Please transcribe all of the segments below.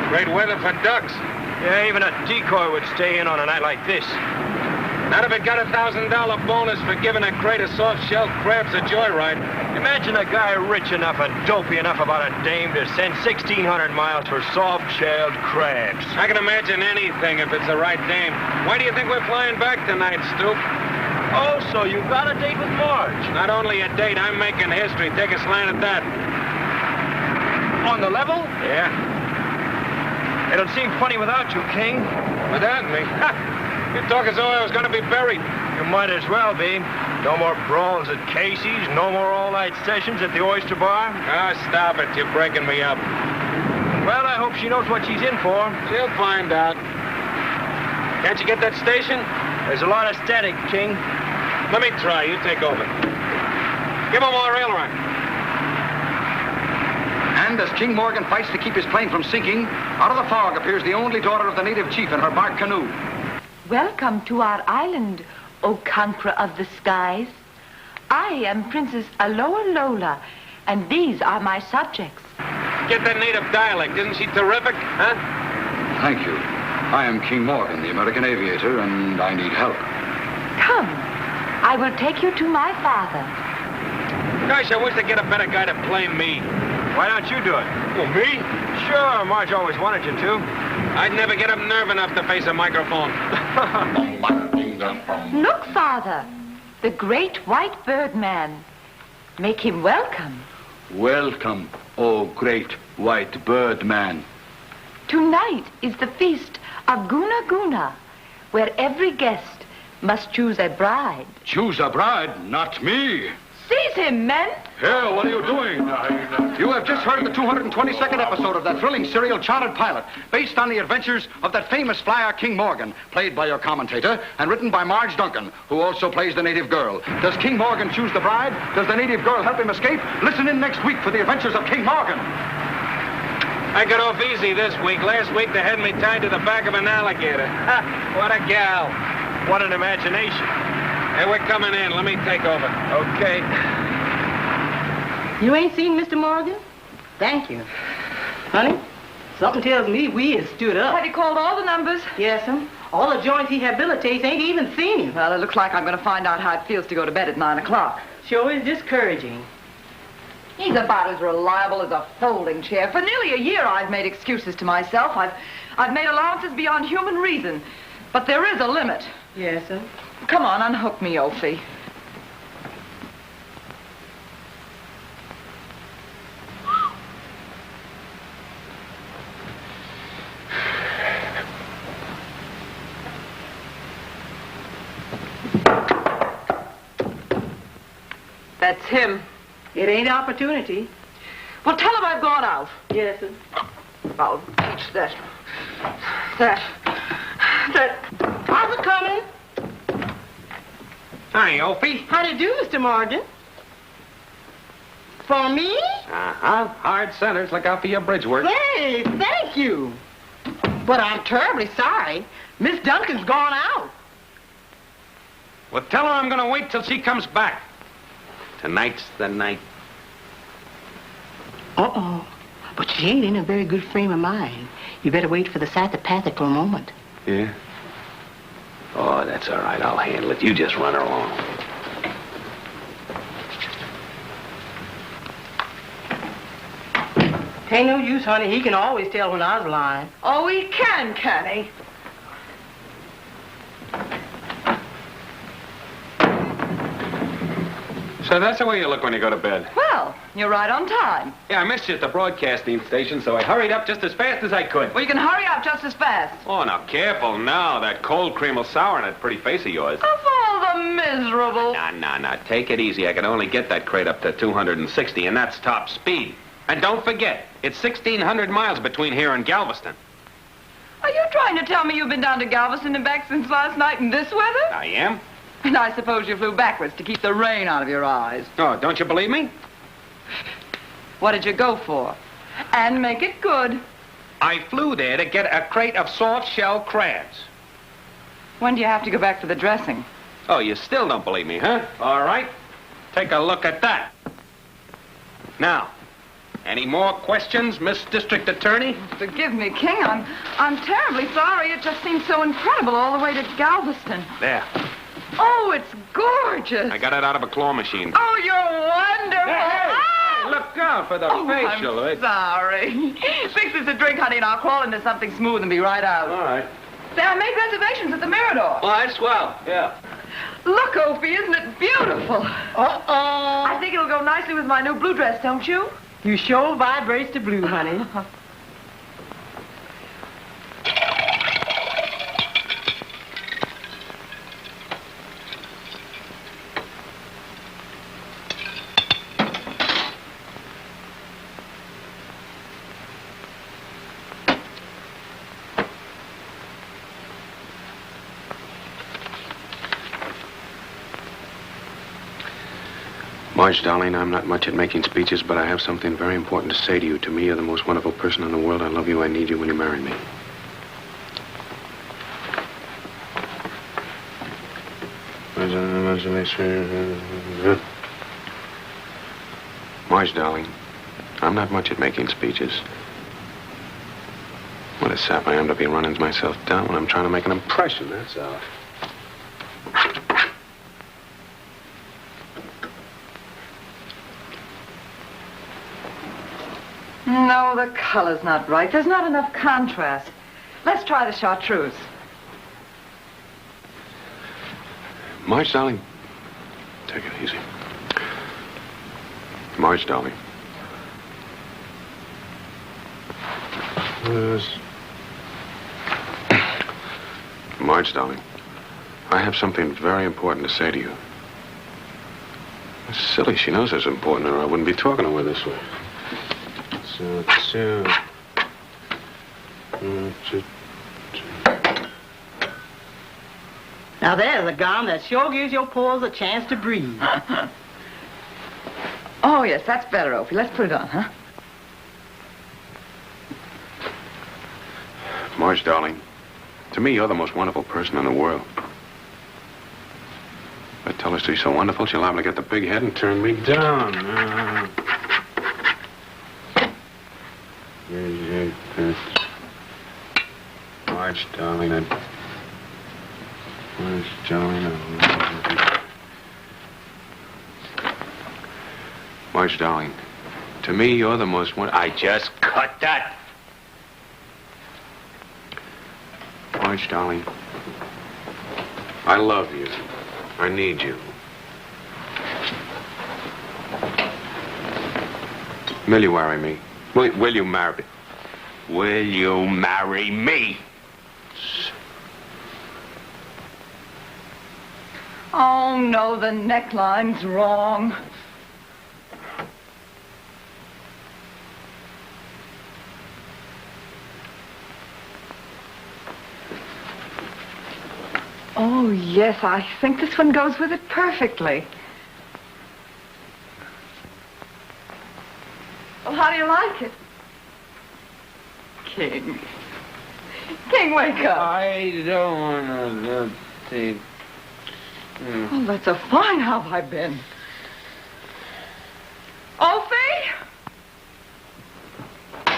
Great weather for ducks. Yeah, even a decoy would stay in on a night like this. Not if it got a $1,000 bonus for giving a crate of soft-shelled crabs a joyride. Imagine a guy rich enough and dopey enough about a dame to send 1,600 miles for soft-shelled crabs. I can imagine anything if it's the right dame. Why do you think we're flying back tonight, Stoop? Oh, so you got a date with Marge? Not only a date, I'm making history. Take a slant at that. On the level? Yeah. It'll seem funny without you, King. Without me? Ha! You talk as though I was going to be buried. You might as well be. No more brawls at Casey's, no more all-night sessions at the Oyster Bar. Ah, stop it. You're breaking me up. Well, I hope she knows what she's in for. She'll find out. Can't you get that station? There's a lot of static, King. Let me try. You take over. Give him more aileron. And as King Morgan fights to keep his plane from sinking, out of the fog appears the only daughter of the native chief in her bark canoe. Welcome to our island, O conqueror of the skies. I am Princess Aloha Lola, and these are my subjects. Get that native dialect. Isn't she terrific? Huh? Thank you. I am King Morgan, the American aviator, and I need help. Come, I will take you to my father. Gosh, I wish they'd get a better guy to play me. Why don't you do it? Well, me? Sure, Marge always wanted you to. I'd never get up nerve enough to face a microphone. Look, Father, the great white bird man. Make him welcome. Welcome, oh great white bird man. Tonight is the feast of Guna Guna, where every guest must choose a bride. Choose a bride, not me. Seize him, men! Hell, what are you doing? You have just heard the 222nd episode of that thrilling serial Chartered Pilot, based on the adventures of that famous flyer King Morgan, played by your commentator, and written by Marge Duncan, who also plays the native girl. Does King Morgan choose the bride? Does the native girl help him escape? Listen in next week for the adventures of King Morgan. I got off easy this week. Last week they had me tied to the back of an alligator. Ha! What a gal. What an imagination. Hey, we're coming in. Let me take over. Okay. You ain't seen Mr. Morgan? Thank you. Honey, something tells me we has stood up. Have you called all the numbers? Yes, sir. All the joints he habilitates ain't even seen him. Well, it looks like I'm going to find out how it feels to go to bed at 9 o'clock. Sure is discouraging. He's about as reliable as a folding chair. For nearly a year, I've made excuses to myself. I've made allowances beyond human reason. But there is a limit. Yes, sir. Come on, unhook me, Ophi. That's him. It ain't opportunity. Well, tell him I've gone out. Yes, sir. I'll teach that. How's it coming? Hi, Opie. How do you do, Mr. Morgan? For me? Uh-huh. Hard centers. Look out for your bridge work. Hey, thank you. But I'm terribly sorry. Miss Duncan's gone out. Well, tell her I'm going to wait till she comes back. Tonight's the night. Uh-oh. But she ain't in a very good frame of mind. You better wait for the psychopathic for a moment. Yeah? Oh, that's all right. I'll handle it. You just run her along. Ain't no use, honey. He can always tell when I was lying. Oh, he can he? So that's the way you look when you go to bed. Well, you're right on time. Yeah, I missed you at the broadcasting station, so I hurried up just as fast as I could. Well, you can hurry up just as fast. Oh, now, careful now. That cold cream will sour in that pretty face of yours. Of all the miserable... Nah. Take it easy. I can only get that crate up to 260, and that's top speed. And don't forget, it's 1,600 miles between here and Galveston. Are you trying to tell me you've been down to Galveston and back since last night in this weather? I am. And I suppose you flew backwards to keep the rain out of your eyes. Oh, don't you believe me? What did you go for? And make it good. I flew there to get a crate of soft-shell crabs. When do you have to go back for the dressing? Oh, you still don't believe me, huh? All right. Take a look at that. Now, any more questions, Miss District Attorney? Forgive me, King. I'm terribly sorry. It just seems so incredible all the way to Galveston. There. Oh, it's gorgeous. I got it out of a claw machine. Oh, you're wonderful. Hey, look out for the facial. I'm sorry. Fix this a drink, honey, and I'll crawl into something smooth and be right out. All right. Say, I made reservations at the Mirador. Oh, that's swell. Yeah. Look, Opie, isn't it beautiful? Uh-oh. I think it'll go nicely with my new blue dress, don't you? You sure vibrates to blue, honey. Marge, darling, I'm not much at making speeches, but I have something very important to say to you. To me, you're the most wonderful person in the world. I love you. I need you when you marry me. Marge, darling, I'm not much at making speeches. What a sap I am to be running myself down when I'm trying to make an impression, that's all. No, the color's not right. There's not enough contrast. Let's try the chartreuse. Marge, darling, take it easy. Marge, darling. Yes. Marge, darling, I have something very important to say to you. It's silly. She knows it's important, or I wouldn't be talking to her this way. Now there's a gum that sure gives your pores a chance to breathe. Oh, yes, that's better, Opie. Let's put it on, huh? Marge, darling, to me, you're the most wonderful person in the world. I tell her she's so wonderful, she'll liable to get the big head and turn me down. Marge, darling, Marge, darling, Marge, darling, to me, you're the most I just cut that. Marge, darling, I love you. I need you. Will you marry me? Will you marry me? Will you marry me? Oh, no, the neckline's wrong. Oh, yes, I think this one goes with it perfectly. Well, how do you like it? King. King, wake up. I don't want to see. Oh, that's a fine how have I been. Opie?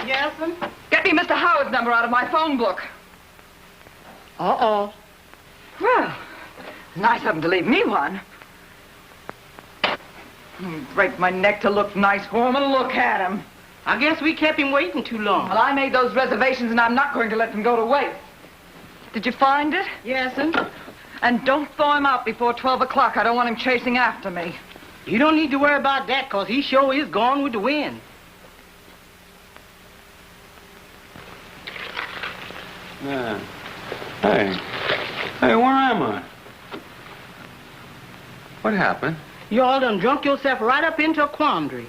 Yes, sir? Get me Mr. Howard's number out of my phone book. Uh-oh. Well, nice of him to leave me one. Break my neck to look nice for him, and look at him. I guess we kept him waiting too long. Well, I made those reservations, and I'm not going to let them go to waste. Did you find it? Yes, sir. And don't thaw him out before 12 o'clock. I don't want him chasing after me. You don't need to worry about that, 'cause he sure is gone with the wind. Yeah. Hey, where am I? What happened? You all done drunk yourself right up into a quandary.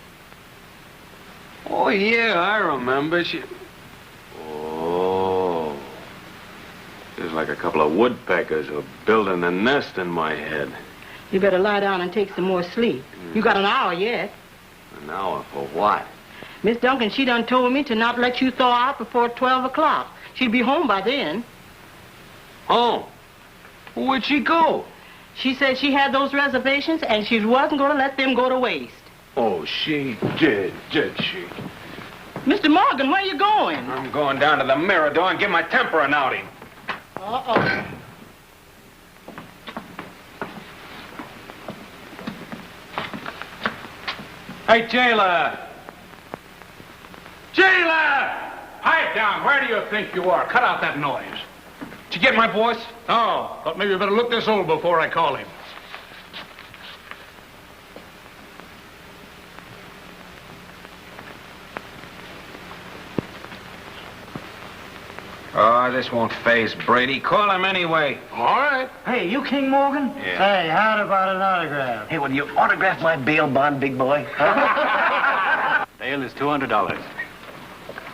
Oh, yeah, I remember. Oh. There's like a couple of woodpeckers were building a nest in my head. You better lie down and take some more sleep. You got an hour yet. An hour for what? Miss Duncan, she done told me to not let you thaw out before 12 o'clock. She'll be home by then. Oh. Where'd she go? She said she had those reservations and she wasn't going to let them go to waste. Oh, she did she? Mr. Morgan, where you going? I'm going down to the Mirador and give my temper an outing. Uh-oh. Hey, jailer! Jailer! Pipe down. Where do you think you are? Cut out that noise. Did you get my voice? No, but maybe you better look this over before I call him. Oh, this won't faze Brady. Call him anyway. All right. Hey, you King Morgan? Yeah. Hey, how about an autograph? Hey, will you autograph my bail bond, big boy? Bail is $200.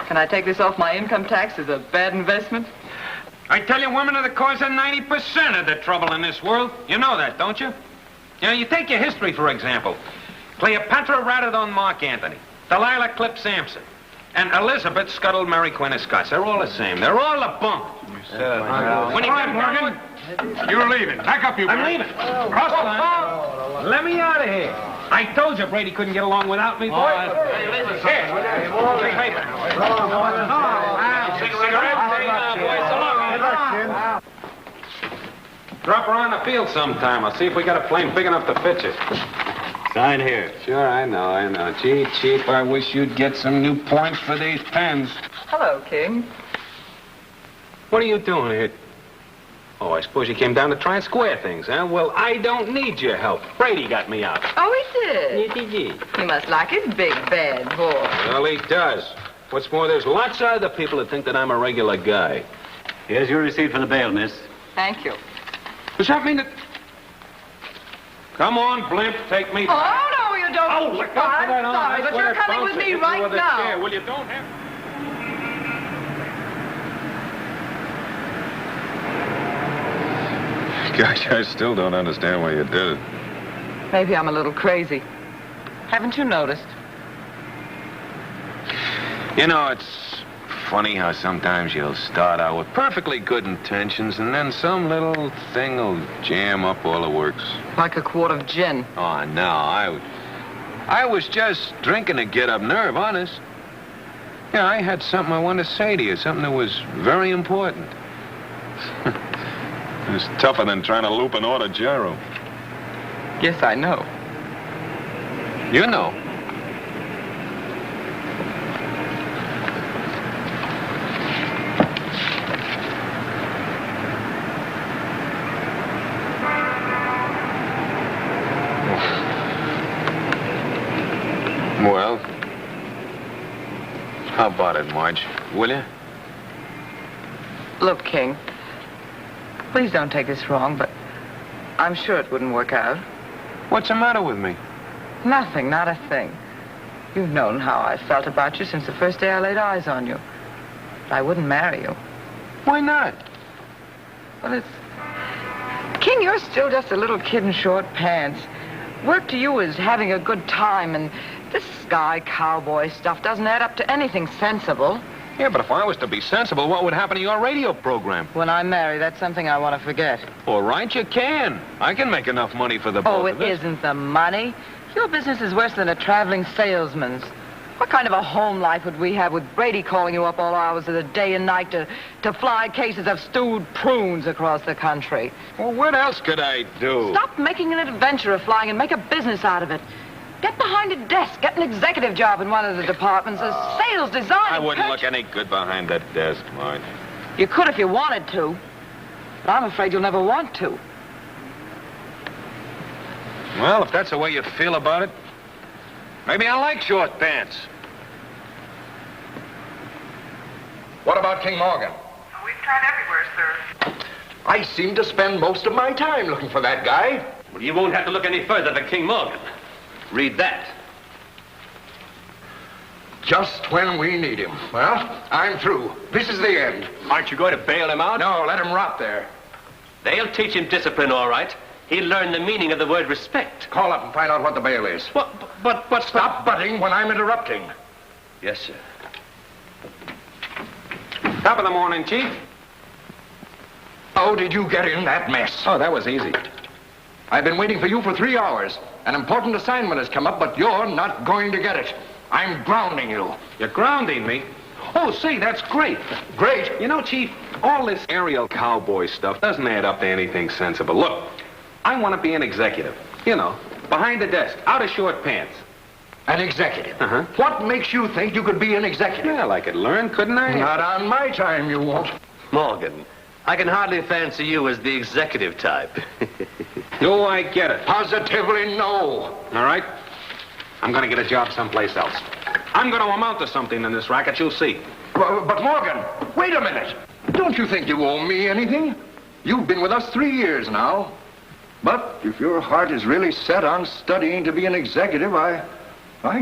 Can I take this off my income tax as a bad investment? I tell you, women are the cause of 90% of the trouble in this world. You know that, don't you? You know, you take your history, for example. Cleopatra ratted on Mark Antony. Delilah clipped Samson. And Elizabeth scuttled Mary Queen of Scots. They're all the same. They're all a bunk. When you get Morgan, you're leaving. Back up, you. I'm leaving. Cross the line. Let me out of here. I told you Brady couldn't get along without me, boy. Here. Take paper. Drop her on the field sometime. I'll see if we got a plane big enough to fit you. Sign here. Sure, I know. Gee, Chief, I wish you'd get some new points for these pens. Hello, King. What are you doing here? Oh, I suppose you came down to try and square things, huh? Well, I don't need your help. Brady got me out. Oh, he did? He must like his big, bad boy. Well, he does. What's more, there's lots of other people that think that I'm a regular guy. Here's your receipt for the bail, miss. Thank you. Does that mean that... Come on, Blimp, take me. Oh, no, you don't. Oh, look out for that arm. I'm sorry, but you're coming with me right now. Chair. Well, you don't have... Gosh, I still don't understand why you did it. Maybe I'm a little crazy. Haven't you noticed? You know, it's funny how sometimes you'll start out with perfectly good intentions, and then some little thing will jam up all the works. Like a quart of gin. Oh, no, I was just drinking to get up nerve, honest. Yeah, I had something I wanted to say to you, something that was very important. It's tougher than trying to loop an autogiro. Yes, I know. You know. Well, how about it, Marge? Will you? Look, King. Please don't take this wrong, but I'm sure it wouldn't work out. What's the matter with me? Nothing, not a thing. You've known how I felt about you since the first day I laid eyes on you. But I wouldn't marry you. Why not? Well, it's... King, you're still just a little kid in short pants. Work to you is having a good time, and this sky cowboy stuff doesn't add up to anything sensible. Yeah, but if I was to be sensible, what would happen to your radio program? When I marry, that's something I want to forget. All right, you can. I can make enough money for the both Oh, of it us. isn't the money. Your business is worse than a traveling salesman's. What kind of a home life would we have with Brady calling you up all hours of the day and night to fly cases of stewed prunes across the country? Well, what else could I do? Stop making an adventure of flying and make a business out of it. Get behind a desk. Get an executive job in one of the departments. A sales, design. I wouldn't look any good behind that desk, Marge. You could if you wanted to. But I'm afraid you'll never want to. Well, if that's the way you feel about it, maybe I like short pants. What about King Morgan? We've tried everywhere, sir. I seem to spend most of my time looking for that guy. Well, you won't have to look any further than King Morgan. Read that. Just when we need him. Well, I'm through. This is the end. Aren't you going to bail him out? No, let him rot there. They'll teach him discipline, all right. He'll learn the meaning of the word respect. Call up and find out what the bail is. But Stop butting when I'm interrupting. Yes, sir. Top of the morning, Chief. How did you get in that mess? Oh, that was easy. I've been waiting for you for 3 hours. An important assignment has come up, but you're not going to get it. I'm grounding you. You're grounding me? Oh, say, that's great. Great. You know, Chief, all this aerial cowboy stuff doesn't add up to anything sensible. Look, I want to be an executive. You know, behind the desk, out of short pants. An executive? Uh-huh. What makes you think you could be an executive? Well, I could learn, couldn't I? Not on my time, you won't. Morgan, I can hardly fancy you as the executive type. Do I get it? Positively no. All right. I'm going to get a job someplace else. I'm going to amount to something in this racket, you'll see. But Morgan, wait a minute. Don't you think you owe me anything? You've been with us 3 years now. But if your heart is really set on studying to be an executive, I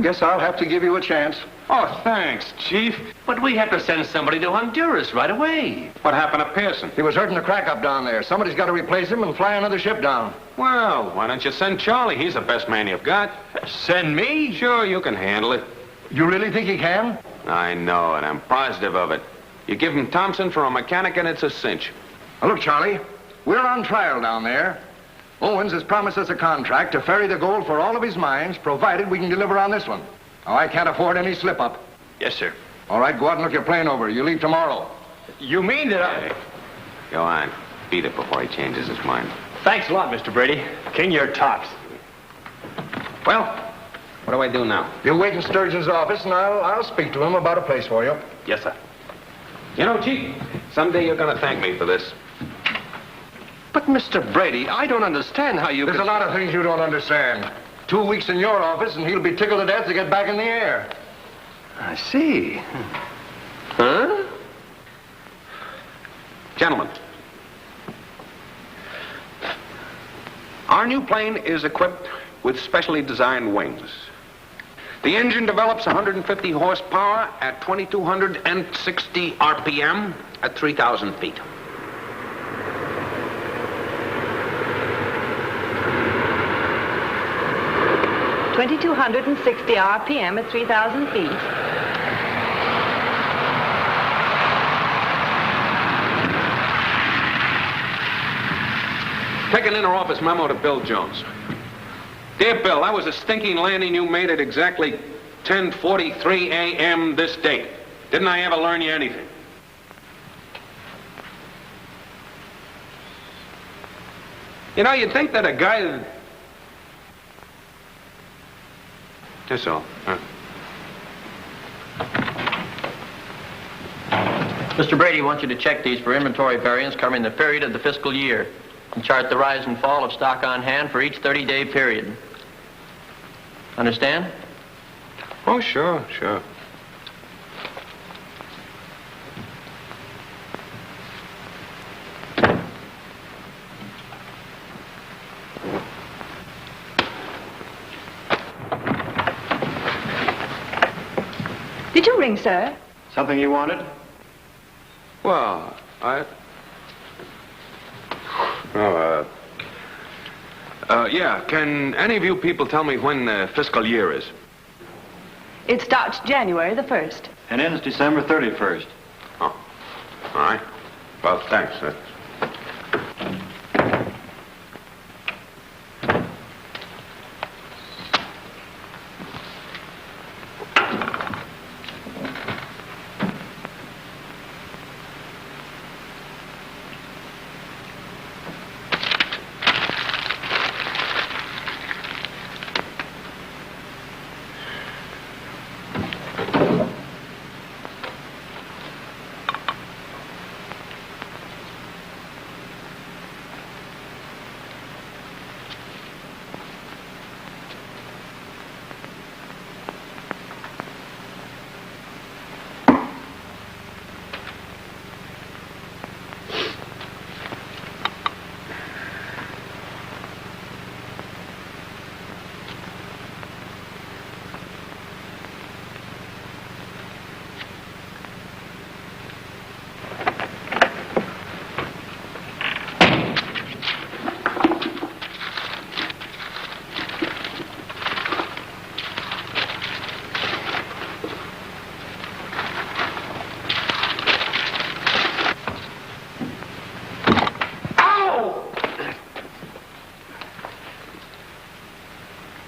guess I'll have to give you a chance. Oh, thanks, Chief. But we have to send somebody to Honduras right away. What happened to Pearson? He was hurting the crack up down there. Somebody's got to replace him and fly another ship down. Well, why don't you send Charlie? He's the best man you've got. Send me? Sure, you can handle it. You really think he can? I know it. I'm positive of it. You give him Thompson for a mechanic and it's a cinch. Now, look, Charlie, we're on trial down there. Owens has promised us a contract to ferry the gold for all of his mines, provided we can deliver on this one. Now, I can't afford any slip-up. Yes, sir. All right, go out and look your plane over. You leave tomorrow. You mean that I... Hey, go on. Beat it before he changes his mind. Thanks a lot, Mr. Brady. King, you're tops. Well, what do I do now? You wait in Sturgeon's office, and I'll speak to him about a place for you. Yes, sir. You know, Chief, someday you're going to thank me for this. But, Mr. Brady, I don't understand how you There's a lot of things you don't understand. 2 weeks in your office, and he'll be tickled to death to get back in the air. I see. Huh? Gentlemen, our new plane is equipped with specially designed wings. The engine develops 150 horsepower at 2,260 RPM at 3,000 feet. $2,260 RPM at 3,000 feet. Take an inter-office memo to Bill Jones. Dear Bill, that was a stinking landing you made at exactly 10:43 a.m. this date. Didn't I ever learn you anything? You know, you'd think that a guy that... That's all. Huh? Mr. Brady wants you to check these for inventory variance covering the period of the fiscal year and chart the rise and fall of stock on hand for each 30-day period. Understand? Oh, sure. Did you ring, sir? Something you wanted? Well, yeah, can any of you people tell me when the fiscal year is? It starts January the 1st. And ends December 31st. Oh, all right. Well, thanks.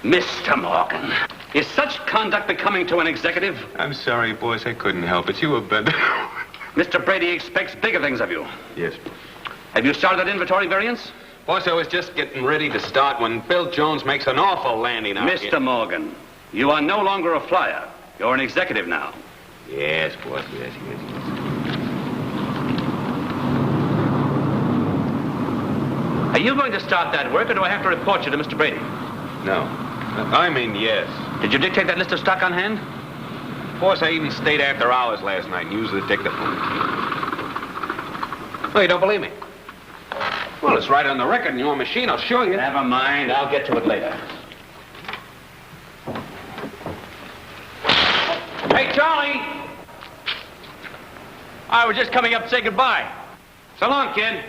Mr. Morgan, is such conduct becoming to an executive? I'm sorry, boss. I couldn't help it. You were better. Mr. Brady expects bigger things of you. Yes. Have you started that inventory variance? Boss, I was just getting ready to start when Bill Jones makes an awful landing out here. Mr. Morgan, you are no longer a flyer. You're an executive now. Yes, boss. Yes. Are you going to start that work, or do I have to report you to Mr. Brady? No. I mean, yes. Did you dictate that list of stock on hand? Boss, I even stayed after hours last night and used the dictaphone. Oh, you don't believe me? Well, it's right on the record in your machine. I'll show you. Never mind. I'll get to it later. Hey, Charlie! I was just coming up to say goodbye. So long, kid.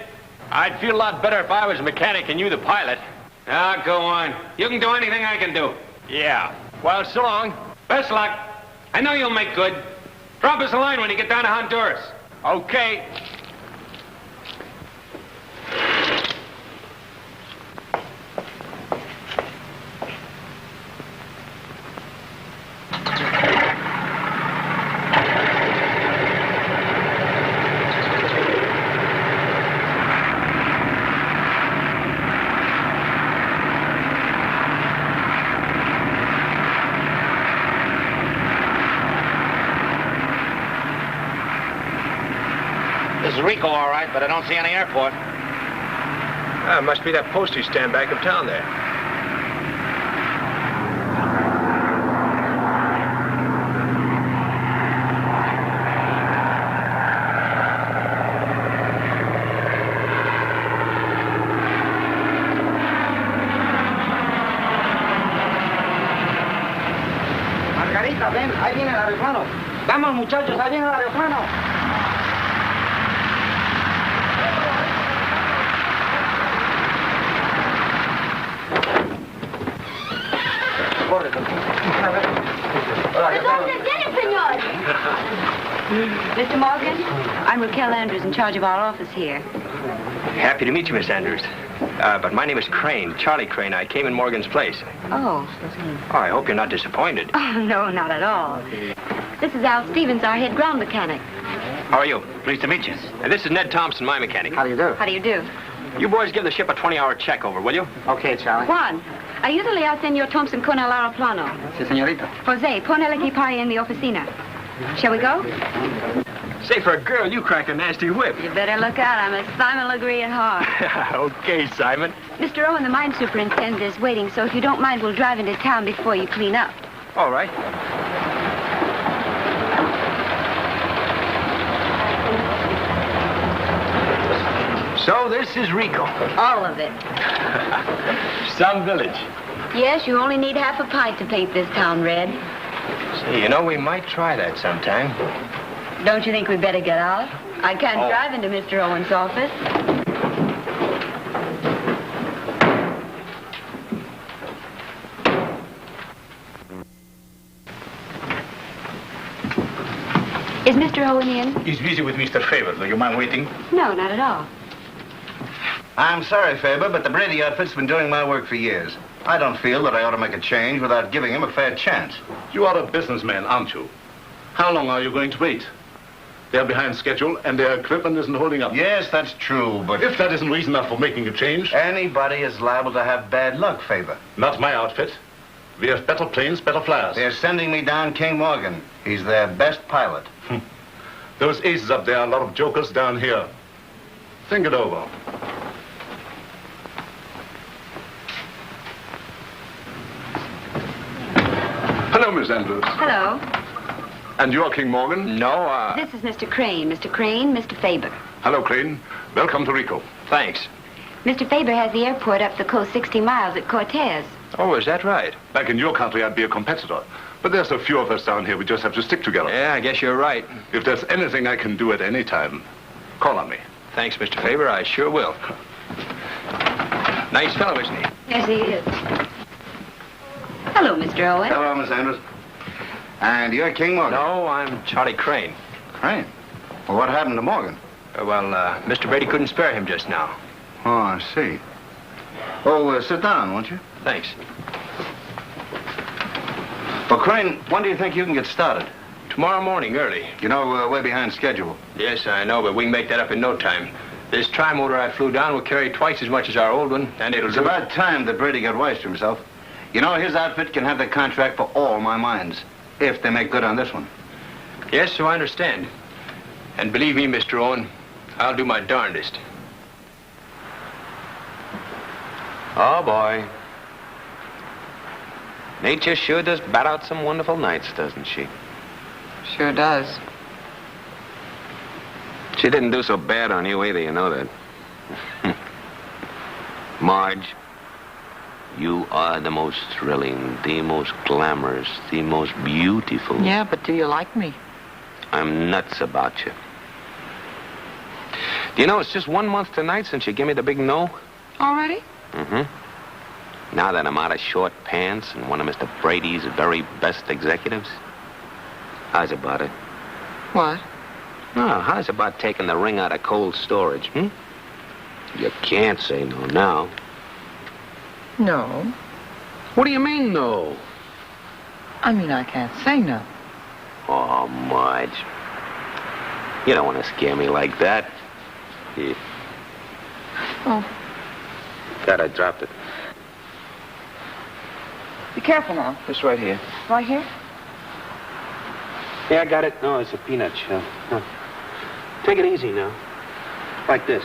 I'd feel a lot better if I was a mechanic and you the pilot. Ah, go on. You can do anything I can do. Yeah. Well, so long. Best luck. I know you'll make good. Drop us a line when you get down to Honduras. Okay. This is Rico, all right, but I don't see any airport. Must be that postage stand back uptown there. Margarita, ven, ahí viene el aeroplano. Vamos, muchachos, ahí viene el aeroplano. Mr. Morgan, I'm Raquel Andrews, in charge of our office here. Happy to meet you, Miss Andrews. But my name is Crane, Charlie Crane. I came in Morgan's place. Oh. Oh, I hope you're not disappointed. Oh, no, not at all. This is Al Stevens, our head ground mechanic. How are you? Pleased to meet you. And this is Ned Thompson, my mechanic. How do you do? How do you do? You boys give the ship a 20-hour check over, will you? Okay, Charlie. Juan, ayúdale al señor Thompson con el aeroplano. Sí, señorita. Jose, pon el equipaje en the oficina. Shall we go? Say, for a girl, you crack a nasty whip. You better look out. I'm a Simon Legree at heart. Okay, Simon. Mr. Owen, the mine superintendent, is waiting, so if you don't mind, we'll drive into town before you clean up. All right. So this is Rico. All of it. Some village. Yes, you only need half a pint to paint this town red. Say, you know, we might try that sometime. Don't you think we'd better get out? I can't drive into Mr. Owen's office. Is Mr. Owen in? He's busy with Mr. Faber. Do you mind waiting? No, not at all. I'm sorry, Faber, but the Brady outfit's been doing my work for years. I don't feel that I ought to make a change without giving him a fair chance. You are a businessman, aren't you? How long are you going to wait? They're behind schedule, and their equipment isn't holding up. Yes, that's true, but... If that isn't reason enough for making a change... Anybody is liable to have bad luck, Faber. Not my outfit. We have better planes, better flyers. They're sending me down King Morgan. He's their best pilot. Those aces up there are a lot of jokers down here. Think it over. Hello, Miss Andrews. Hello. And you are King Morgan? No, This is Mr. Crane. Mr. Crane, Mr. Faber. Hello, Crane. Welcome to Rico. Thanks. Mr. Faber has the airport up the coast 60 miles at Cortez. Oh, is that right? Back in your country, I'd be a competitor. But there's a few of us down here. We just have to stick together. Yeah, I guess you're right. If there's anything I can do at any time, call on me. Thanks, Mr. Faber. I sure will. Nice fellow, isn't he? Yes, he is. Hello, Mr. Owen. Hello, Miss Andrews. And you're King Morgan? No, I'm Charlie Crane. Crane? Well, what happened to Morgan? Mr. Brady couldn't spare him just now. Oh, I see. Oh, sit down, won't you? Thanks. Well, Crane, when do you think you can get started? Tomorrow morning, early. You know, we're way behind schedule. Yes, I know, but we can make that up in no time. This tri-motor I flew down will carry twice as much as our old one, and it'll It's do... about time that Brady got wise to himself. You know, his outfit can have the contract for all my mines, if they make good on this one. Yes, so I understand. And believe me, Mr. Owen, I'll do my darndest. Oh, boy. Nature sure does bat out some wonderful nights, doesn't she? Sure does. She didn't do so bad on you either, you know that. Marge, you are the most thrilling, the most glamorous, the most beautiful. Yeah, but do you like me? I'm nuts about you. Do you know, it's just 1 month tonight since you gave me the big no? Already? Mm-hmm. Now that I'm out of short pants and one of Mr. Brady's very best executives, how's about it? What? Oh, how's about taking the ring out of cold storage, You can't say no now. No. What do you mean, no? I mean, I can't say no. Oh, Marge. You don't want to scare me like that. Yeah. Oh. God, I dropped it. Be careful now. It's right here. Right here? Yeah, I got it. No, it's a peanut shell. No. Take it easy now. Like this.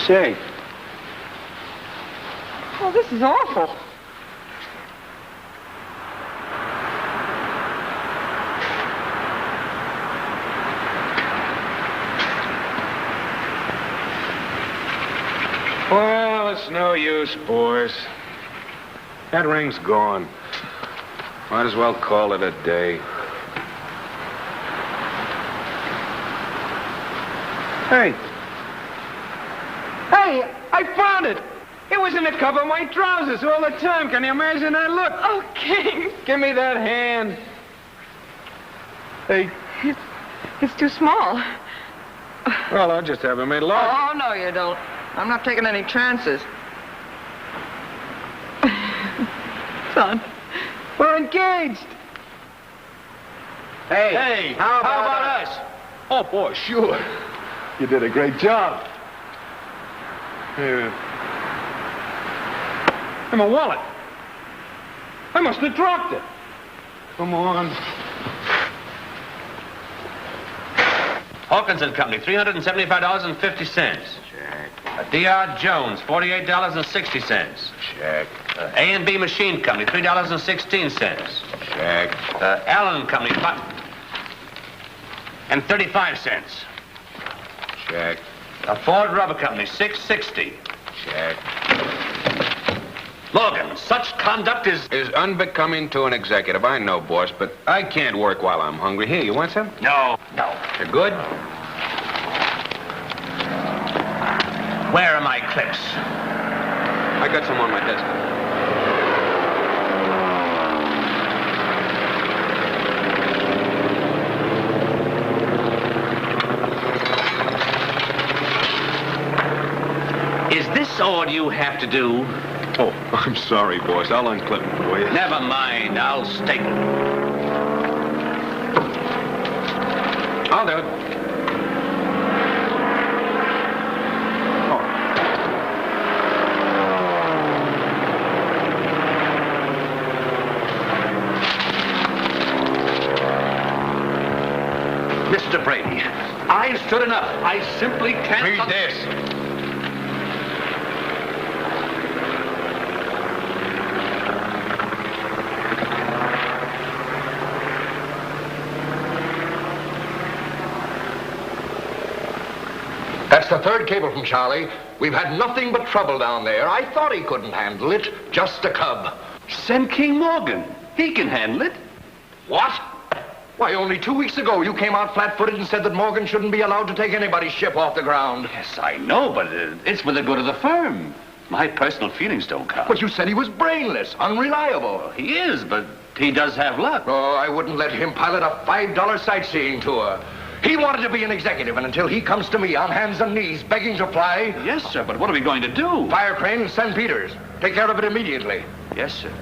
Say. Oh, this is awful. Well, it's no use, boys. That ring's gone. Might as well call it a day. Hey. Hey, I found it. It was in the cover of my trousers all the time. Can you imagine that look? Oh, King. Give me that hand. Hey. It's too small. Well, I'll just have it made large. Oh, no, you don't. I'm not taking any chances. Son, we're engaged. Hey, how about us? Oh, boy, sure. You did a great job. Here. And my wallet. I must have dropped it. Come on. Hawkins and Company, $375.50. Check. D.R. Jones, $48.60. Check. A&B Machine Company, $3.16. Check. Allen Company, and 35 cents. Check. Ford Rubber Company, $6.60. Check. Morgan, such conduct is unbecoming to an executive. I know, boss, but I can't work while I'm hungry. Here, you want some? No. You're good? Where are my clips? I got some on my desk. Is this all you have to do? Oh, I'm sorry, boss. I'll unclip it for you. Never mind. I'll staple. I'll do it. Mr. Brady, I stood enough. I simply can't... Read this. That's the third cable from Charlie. We've had nothing but trouble down there. I thought he couldn't handle it. Just a cub. Send King Morgan. He can handle it. What? Why, only 2 weeks ago you came out flat-footed and said that Morgan shouldn't be allowed to take anybody's ship off the ground. Yes, I know, but it's for the good of the firm. My personal feelings don't count. But you said he was brainless, unreliable. Well, he is, but he does have luck. Oh, I wouldn't let him pilot a $5 sightseeing tour. He wanted to be an executive, and until he comes to me on hands and knees begging to fly... Yes, sir, but what are we going to do? Fire crane and St. Peter's. Take care of it immediately. Yes, sir.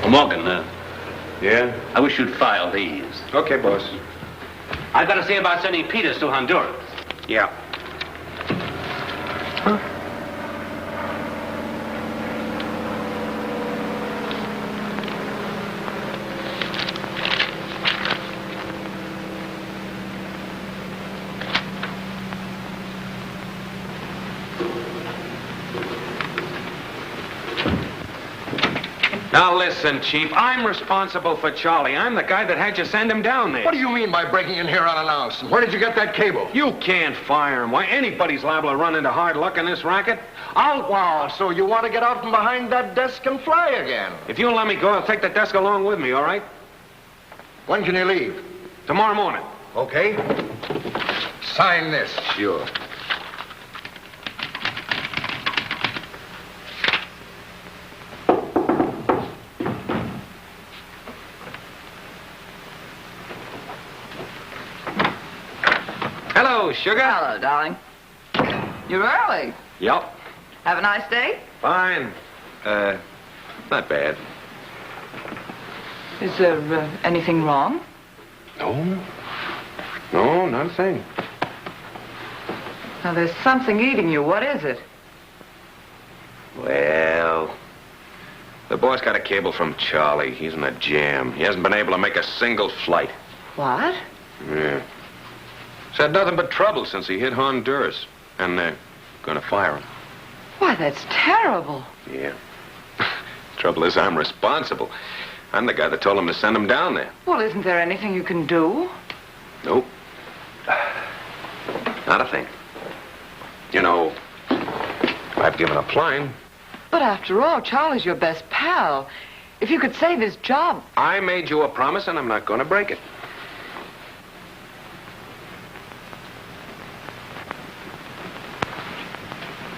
Morgan, Yeah? I wish you'd file these. Okay, boss. I've got to see about sending Peters to Honduras. Yeah. Now listen, Chief, I'm responsible for Charlie. I'm the guy that had you send him down there. What do you mean by breaking in here unannounced? Where did you get that cable? You can't fire him. Why, anybody's liable to run into hard luck in this racket. Wow, so you want to get out from behind that desk and fly again? If you'll let me go, I'll take the desk along with me, all right? When can you leave? Tomorrow morning. Okay. Sign this. Sure. Hello, sugar. Hello, darling. You're early. Yep. Have a nice day? Fine. Not bad. Is there anything wrong? No. No, not a thing. Now, there's something eating you. What is it? Well, the boss got a cable from Charlie. He's in a jam. He hasn't been able to make a single flight. What? Yeah. He's had nothing but trouble since he hit Honduras. And they're gonna fire him. Why, that's terrible. Yeah. Trouble is, I'm responsible. I'm the guy that told him to send him down there. Well, isn't there anything you can do? Nope. Not a thing. You know, I've given up flying. But after all, Charlie's your best pal. If you could save his job... I made you a promise, and I'm not gonna break it.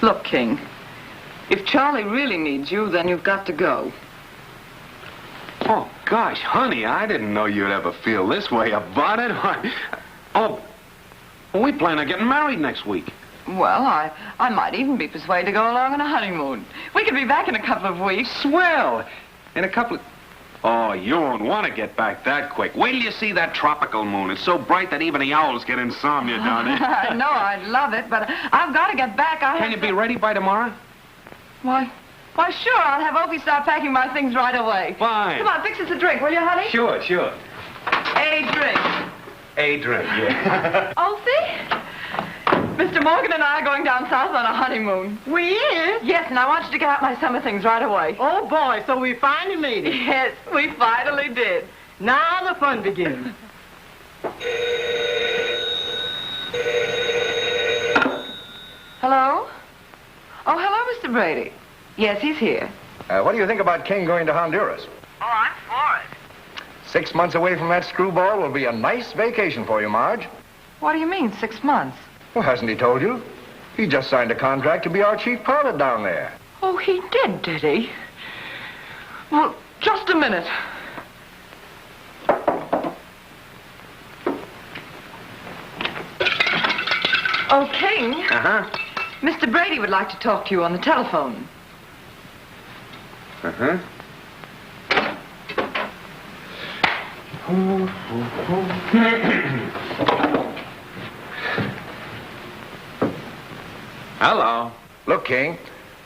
Look, King, if Charlie really needs you, then you've got to go. Oh, gosh, honey, I didn't know you'd ever feel this way about it. Oh, we plan on getting married next week. Well, I might even be persuaded to go along on a honeymoon. We could be back in a couple of weeks. Swell. In a couple of... Oh, you won't want to get back that quick. Wait till you see that tropical moon. It's so bright that even the owls get insomnia down there. I know, I'd love it, but I've got to get back. Can you be ready by tomorrow? Why, sure. I'll have Opie start packing my things right away. Fine. Come on, fix us a drink, will you, honey? Sure. A drink. A drink, yeah. Opie? Mr. Morgan and I are going down south on a honeymoon. We is? Yes, and I want you to get out my summer things right away. Oh, boy, so we finally made it. Yes, we finally did. Now the fun begins. Hello? Oh, hello, Mr. Brady. Yes, he's here. What do you think about King going to Honduras? Oh, I'm for it. 6 months away from that screwball will be a nice vacation for you, Marge. What do you mean, 6 months? Well, hasn't he told you? He just signed a contract to be our chief pilot down there. Oh, he did he? Well, just a minute. Oh, King. Uh-huh. Mr. Brady would like to talk to you on the telephone. Uh-huh. Hello. Look, King,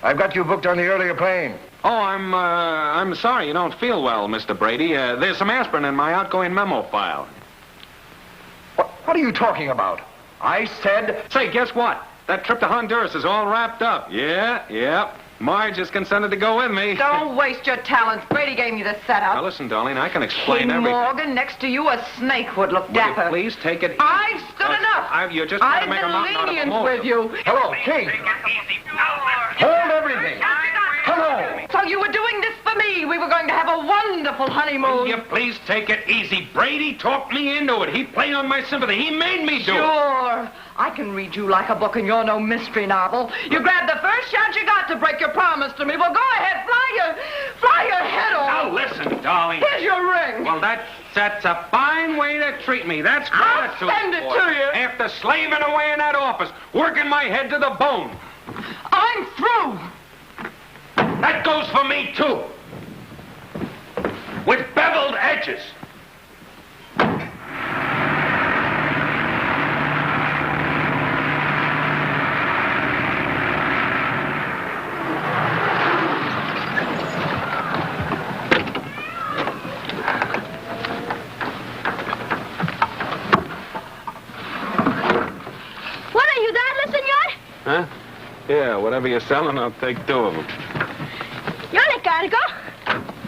I've got you booked on the earlier plane. Oh, I'm sorry you don't feel well, Mr. Brady. There's some aspirin in my outgoing memo file. What are you talking about? I said... Say, guess what? That trip to Honduras is all wrapped up. Yeah. Marge is consented to go with me. Don't waste your talents. Brady gave me the setup. Now, listen, darling, I can explain King everything. Morgan, next to you, a snake would look Will dapper. you please take it... I've stood enough. You're just trying to make a mountain out of a lenient molehill. with you. Hello, King. Hold everything. Hello. So you were doing this for me. We were going to have a wonderful honeymoon. Will you please take it easy? Brady talked me into it. He played on my sympathy. He made me do it. Sure. I can read you like a book and you're no mystery novel. You grabbed the first chance you got to break your promise to me. Well, go ahead. Fly your head off. Now listen, darling. Here's your ring. Well, that's a fine way to treat me. That's I'll gratitude. send it to you. After slaving away in that office, working my head to the bone. I'm through. That goes for me, too. With beveled edges. Huh? Yeah, whatever you're selling, I'll take 2 of them. Yo le cargo.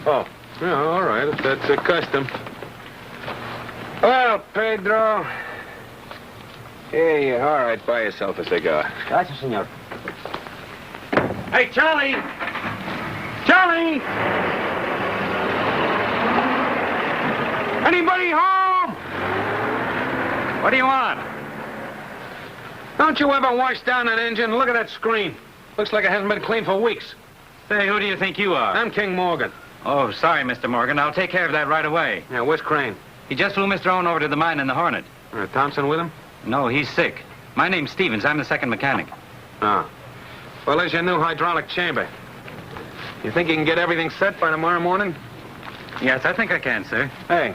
Oh, yeah, all right, if that's a custom. Well, Pedro. Yeah, all right, buy yourself a cigar. Gracias, senor. Hey, Charlie! Charlie! Anybody home? What do you want? Don't you ever wash down an engine? Look at that screen. Looks like it hasn't been cleaned for weeks. Say, who do you think you are? I'm King Morgan. Oh, sorry, Mr. Morgan. I'll take care of that right away. Yeah, where's Crane? He just flew Mr. Owen over to the mine in the Hornet. Thompson with him? No, he's sick. My name's Stevens. I'm the second mechanic. Ah. Well, there's your new hydraulic chamber. You think you can get everything set by tomorrow morning? Yes, I think I can, sir. Hey,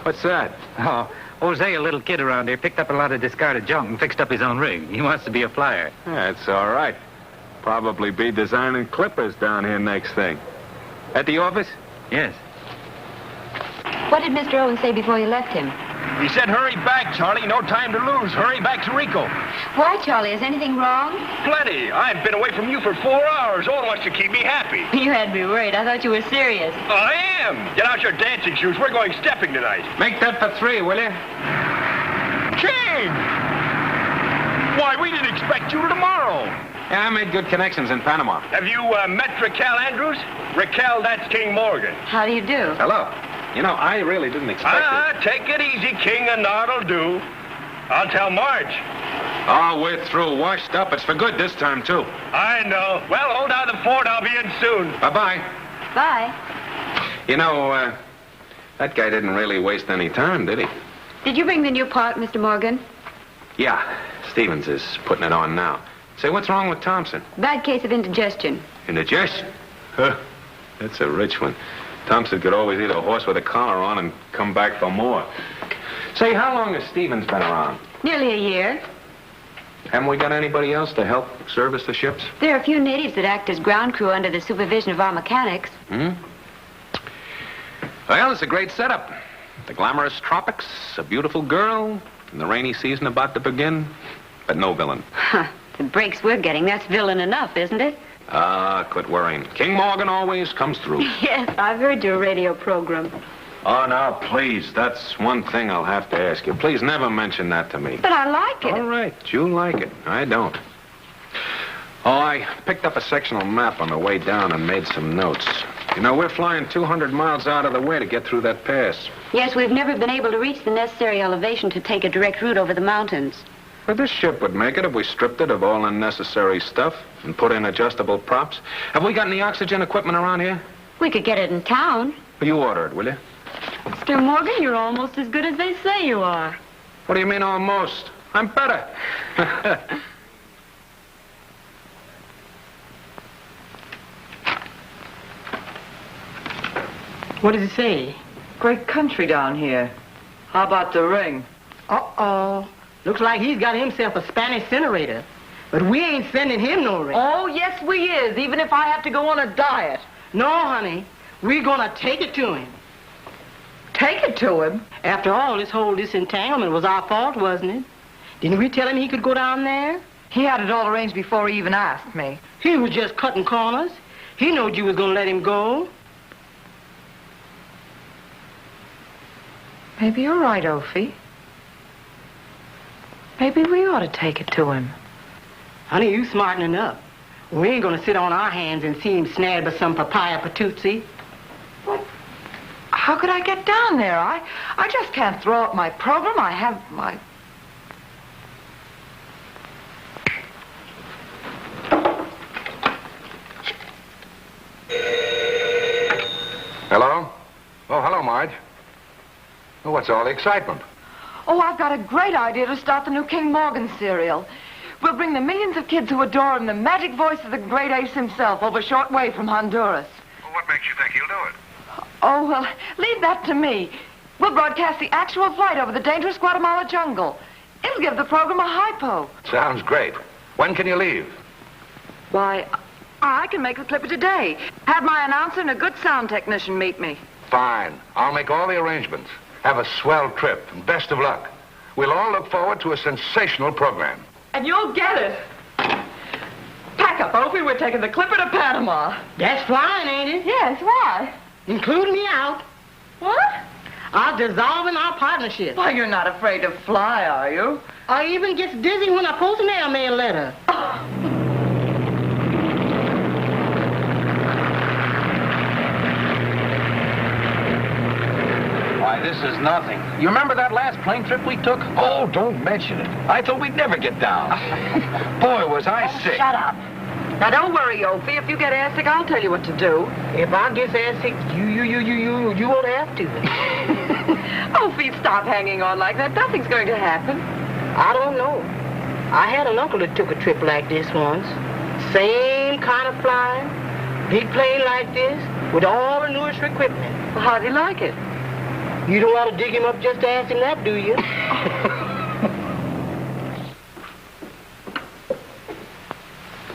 what's that? Oh, Jose, a little kid around here, picked up a lot of discarded junk and fixed up his own rig. He wants to be a flyer. That's all right. Probably be designing clippers down here next thing. At the office? Yes. What did Mr. Owen say before you left him? He said, hurry back, Charlie. No time to lose. Hurry back to Rico. Why, Charlie? Is anything wrong? Plenty. I've been away from you for 4 hours. Owen wants to keep me happy. You had me worried. I thought you were serious. I am. Get out your dancing shoes. We're going stepping tonight. Make that for 3, will you? King! Why, we didn't expect you tomorrow. Yeah, I made good connections in Panama. Have you met Raquel Andrews? Raquel, that's King Morgan. How do you do? Hello. You know, I really didn't expect it. Take it easy, King, and that'll do. I'll tell Marge. Oh, we're through. Washed up. It's for good this time, too. I know. Well, hold down the fort. I'll be in soon. Bye-bye. Bye. You know, that guy didn't really waste any time, did he? Did you bring the new part, Mr. Morgan? Yeah. Stevens is putting it on now. Say, what's wrong with Thompson? Bad case of indigestion. Indigestion? Huh. That's a rich one. Thompson could always eat a horse with a collar on and come back for more. Say, how long has Stevens been around? Nearly a year. Haven't we got anybody else to help service the ships? There are a few natives that act as ground crew under the supervision of our mechanics. Hmm? Well, it's a great setup. The glamorous tropics, a beautiful girl, and the rainy season about to begin, but no villain. Huh. The breaks we're getting, that's villain enough, isn't it? Quit worrying. King Morgan always comes through. Yes, I've heard your radio program. Oh, now, please, that's one thing I'll have to ask you. Please never mention that to me. But I like it. All right, you like it. I don't. Oh, I picked up a sectional map on the way down and made some notes. You know, we're flying 200 miles out of the way to get through that pass. Yes, we've never been able to reach the necessary elevation to take a direct route over the mountains. Well, this ship would make it if we stripped it of all unnecessary stuff and put in adjustable props. Have we got any oxygen equipment around here? We could get it in town. Well, you order it, will you? Mr. Morgan, you're almost as good as they say you are. What do you mean, almost? I'm better. What does it say? Great country down here. How about the ring? Uh-oh. Looks like he's got himself a Spanish incinerator. But we ain't sending him no ring. Oh, yes, we is, even if I have to go on a diet. No, honey. We're gonna take it to him. Take it to him? After all, this whole disentanglement was our fault, wasn't it? Didn't we tell him he could go down there? He had it all arranged before he even asked me. He was just cutting corners. He knowed you was gonna let him go. Maybe you're right, Ophi. Maybe we ought to take it to him. Honey, you smartening up. We ain't gonna sit on our hands and see him snared by some papaya patootie. What? How could I get down there? I just can't throw out my program. I have my... Hello? Oh, hello, Marge. Oh, what's all the excitement? Oh, I've got a great idea to start the new King Morgan serial. We'll bring the millions of kids who adore him, the magic voice of the great ace himself, over short way from Honduras. Well, what makes you think he'll do it? Oh, well, leave that to me. We'll broadcast the actual flight over the dangerous Guatemala jungle. It'll give the program a hypo. Sounds great. When can you leave? Why, I can make the clipper today. Have my announcer and a good sound technician meet me. Fine. I'll make all the arrangements. Have a swell trip, and best of luck. We'll all look forward to a sensational program. And you'll get it. Pack up, Opie. We're taking the clipper to Panama. That's flying, ain't it? Yes, why? Including me out. What? I'm dissolving our partnership. Why, you're not afraid to fly, are you? I even gets dizzy when I post an airmail letter. Why, this is nothing. You remember that last plane trip we took? Oh, don't mention it. I thought we'd never get down. Boy, was I sick. Shut up. Now, don't worry, Opie. If you get airsick, I'll tell you what to do. If I get airsick, you won't have to. Opie, stop hanging on like that. Nothing's going to happen. I don't know. I had an uncle that took a trip like this once. Same kind of flying. Big plane like this, with all the newest equipment. Well, how'd he like it? You don't want to dig him up just to ask him that, do you?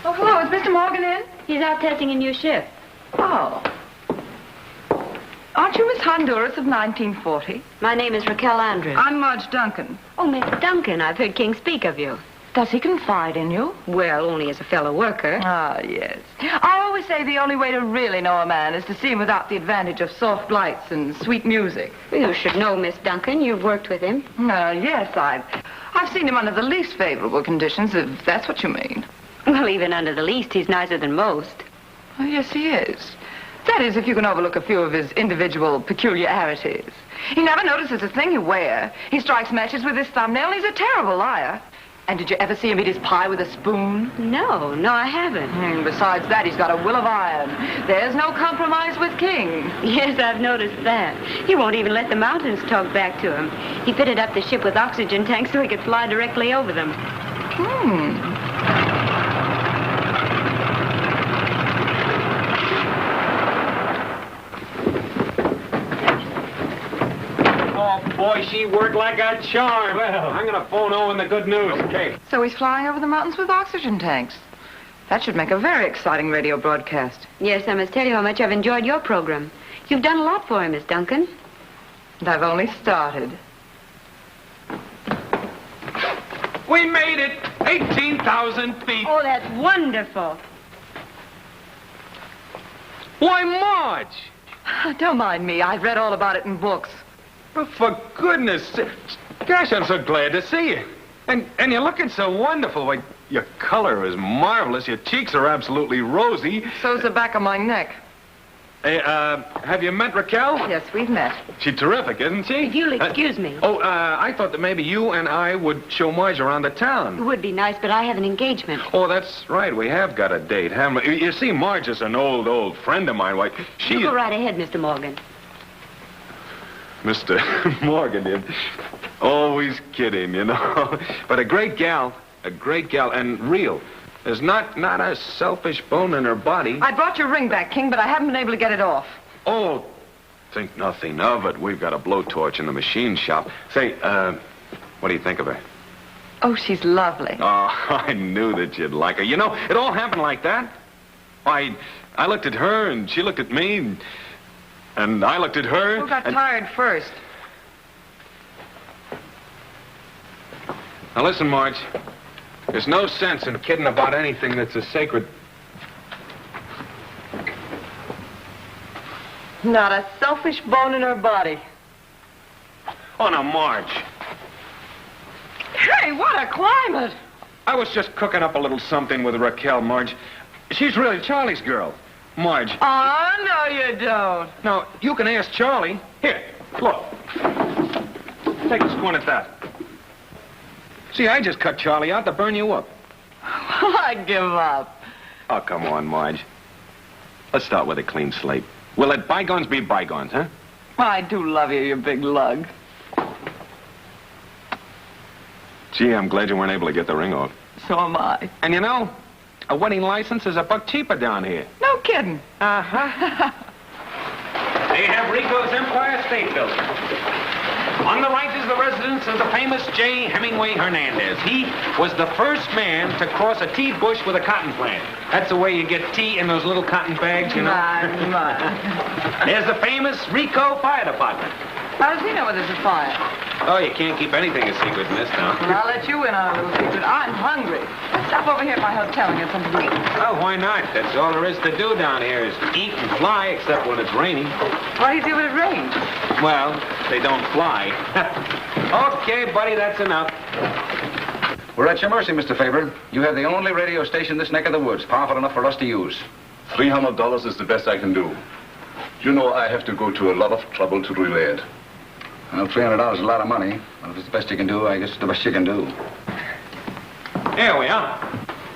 Oh, hello. Is Mr. Morgan in? He's out testing a new ship. Oh. Aren't you Miss Honduras of 1940? My name is Raquel Andrews. I'm Marge Duncan. Oh, Miss Duncan, I've heard King speak of you. Does he confide in you? Well, only as a fellow worker. Ah, yes. I always say the only way to really know a man is to see him without the advantage of soft lights and sweet music. You should know, Miss Duncan. You've worked with him. Yes, I've seen him under the least favorable conditions, if that's what you mean. Well, even under the least, he's nicer than most. Oh, yes, he is. That is, if you can overlook a few of his individual peculiarities. He never notices a thing you wear. He strikes matches with his thumbnail, and he's a terrible liar. And did you ever see him eat his pie with a spoon? No, I haven't. Besides that, he's got a will of iron. There's no compromise with King. Yes, I've noticed that. He won't even let the mountains talk back to him. He fitted up the ship with oxygen tanks so he could fly directly over them. Boy, she worked like a charm. Well, I'm going to phone Owen the good news. Okay. So he's flying over the mountains with oxygen tanks. That should make a very exciting radio broadcast. Yes, I must tell you how much I've enjoyed your program. You've done a lot for him, Miss Duncan. And I've only started. We made it. 18,000 feet. Oh, that's wonderful. Why, Marge? Don't mind me. I've read all about it in books. Well, for goodness sake. Gosh, I'm so glad to see you. And you're looking so wonderful. Why, your color is marvelous. Your cheeks are absolutely rosy. So's the back of my neck. Hey, have you met Raquel? Yes, we've met. She's terrific, isn't she? If you'll excuse me. I thought that maybe you and I would show Marge around the town. It would be nice, but I have an engagement. Oh, that's right. We have got a date, haven't we? You see, Marge is an old friend of mine. Why, she... You go right ahead, Mr. Morgan. Mr. Morgan, always kidding, you know. But a great gal, and real. There's not a selfish bone in her body. I brought your ring back, King, but I haven't been able to get it off. Oh, think nothing of it. We've got a blowtorch in the machine shop. Say, what do you think of her? Oh, she's lovely. Oh, I knew that you'd like her. You know, it all happened like that. I looked at her, and she looked at me, and I looked at her. Who got tired first? Now listen, Marge. There's no sense in kidding about anything that's a sacred... Not a selfish bone in her body. Oh, now, Marge. Hey, Say, what a climate. I was just cooking up a little something with Raquel, Marge. She's really Charlie's girl. Marge. Oh, no, you don't. No, you can ask Charlie. Here, look. Take a squint at that. See, I just cut Charlie out to burn you up. I give up. Oh, come on, Marge. Let's start with a clean slate. We'll let bygones be bygones, huh? I do love you, you big lug. Gee, I'm glad you weren't able to get the ring off. So am I. And you know, a wedding license is $1 cheaper down here. No kidding. Uh-huh. They have Rico's Empire State Building. On the right is the residence of the famous J. Hemingway Hernandez. He was the first man to cross a tea bush with a cotton plant. That's the way you get tea in those little cotton bags, you know. There's the famous Rico Fire Department. How does he know there's a fire? Oh, you can't keep anything a secret in this town. I'll let you in on a little secret. I'm hungry. Let's stop over here at my hotel and get something to eat. Oh, why not? That's all there is to do down here is eat and fly, except when it's raining. What do you do when it rains? Well, they don't fly. Okay, buddy, that's enough. We're at your mercy, Mr. Faber. You have the only radio station in this neck of the woods, powerful enough for us to use. $300 is the best I can do. You know I have to go to a lot of trouble to relay it. Well, $300 is a lot of money. Well, if it's the best you can do, I guess it's the best you can do. Here we are.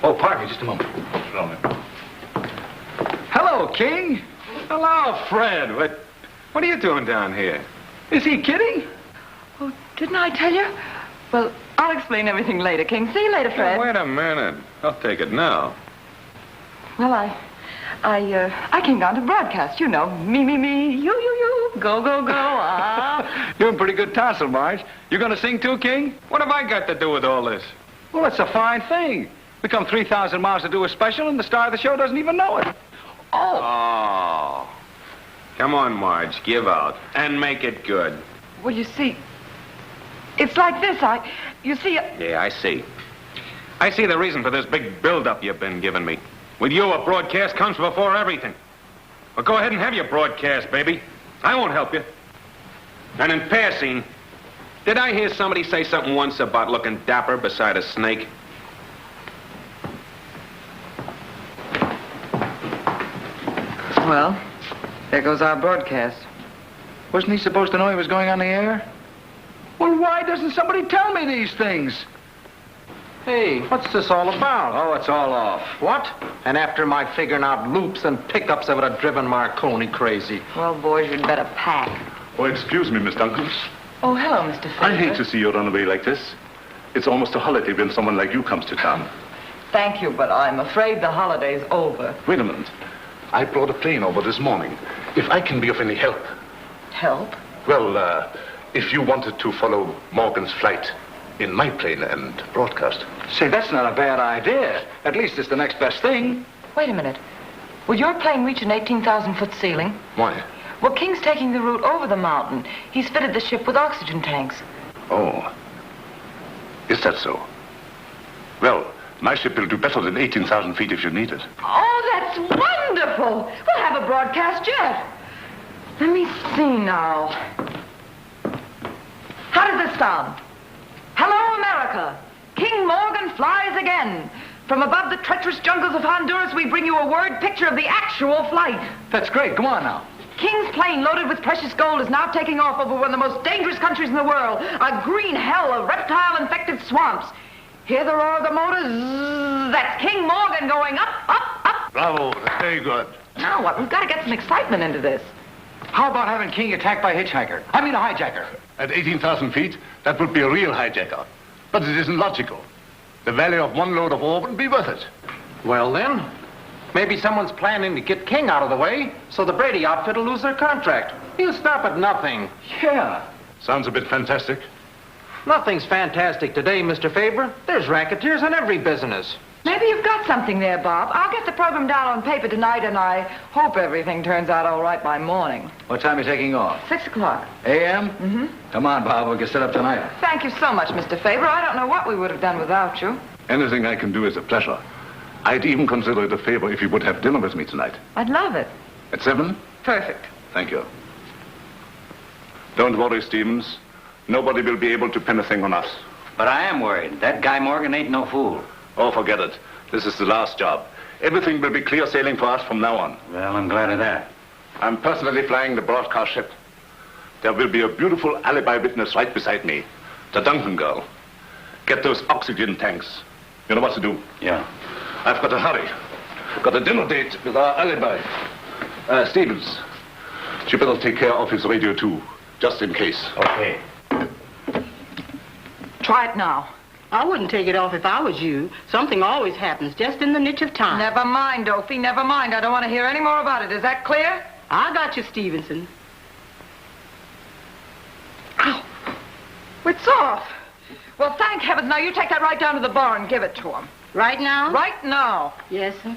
Oh, pardon me just a moment. Hello, King. Hello, Fred. What are you doing down here? Is he kidding? Oh, didn't I tell you? Well, I'll explain everything later, King. See you later, Fred. Wait a minute. I'll take it now. Well, I came down to broadcast, you know. Me, you, go, ah. Doing pretty good tassel, Marge. You going to sing too, King? What have I got to do with all this? Well, it's a fine thing. We come 3,000 miles to do a special, and the star of the show doesn't even know it. Oh. Come on, Marge, give out. And make it good. Well, you see, it's like this. You see... Yeah, I see. I see the reason for this big build-up you've been giving me. With you, a broadcast comes before everything. Well, go ahead and have your broadcast, baby. I won't help you. And in passing, did I hear somebody say something once about looking dapper beside a snake? Well, there goes our broadcast. Wasn't he supposed to know he was going on the air? Well, why doesn't somebody tell me these things? Hey, what's this all about? Oh, it's all off. What? And after my figuring out loops and pickups that would have driven Marconi crazy. Well, boys, you'd better pack. Oh, excuse me, Miss Duncan. Oh, hello, Mr. Faber. I hate to see you run away like this. It's almost a holiday when someone like you comes to town. Thank you, but I'm afraid the holiday's over. Wait a minute. I brought a plane over this morning. If I can be of any help. Help? Well, if you wanted to follow Morgan's flight in my plane and broadcast. Say, that's not a bad idea. At least it's the next best thing. Wait a minute. Will your plane reach an 18,000-foot ceiling? Why? Well, King's taking the route over the mountain. He's fitted the ship with oxygen tanks. Oh. Is that so? Well, my ship will do better than 18,000 feet if you need it. Oh, that's wonderful. We'll have a broadcast jet. Let me see now. How does this sound? Hello, America. King Morgan flies again. From above the treacherous jungles of Honduras, we bring you a word picture of the actual flight. That's great. Go on now. King's plane loaded with precious gold is now taking off over one of the most dangerous countries in the world, a green hell of reptile-infected swamps. Hear the roar of the motors? That's King Morgan going up, up, up. Bravo. Very good. Now what? We've got to get some excitement into this. How about having King attacked by a hitchhiker? I mean a hijacker. At 18,000 feet, that would be a real hijacker. But it isn't logical. The value of one load of ore would be worth it. Well, then, maybe someone's planning to get King out of the way so the Brady outfit will lose their contract. He'll stop at nothing. Yeah. Sounds a bit fantastic. Nothing's fantastic today, Mr. Faber. There's racketeers in every business. Maybe you've got something there, Bob. I'll get the program down on paper tonight, and I hope everything turns out all right by morning. What time are you taking off? 6 o'clock. A.M.? Mm-hmm. Come on, Bob. We can set up tonight. Thank you so much, Mr. Faber. I don't know what we would have done without you. Anything I can do is a pleasure. I'd even consider it a favor if you would have dinner with me tonight. I'd love it. At 7? Perfect. Thank you. Don't worry, Stevens. Nobody will be able to pin a thing on us. But I am worried. That guy Morgan ain't no fool. Oh, forget it. This is the last job. Everything will be clear sailing for us from now on. Well, I'm glad of that. I'm personally flying the broadcast ship. There will be a beautiful alibi witness right beside me. The Duncan girl. Get those oxygen tanks. You know what to do? Yeah. I've got to hurry. Got a dinner date with our alibi. Stevens. You better take care of his radio, too. Just in case. Okay. Try it now. I wouldn't take it off if I was you. Something always happens just in the niche of time. Never mind, Opie, never mind. I don't want to hear any more about it. Is that clear? I got you, Stevenson. Ow. It's off. Well, thank heavens. Now, you take that right down to the bar and give it to him. Right now? Right now. Yes, sir.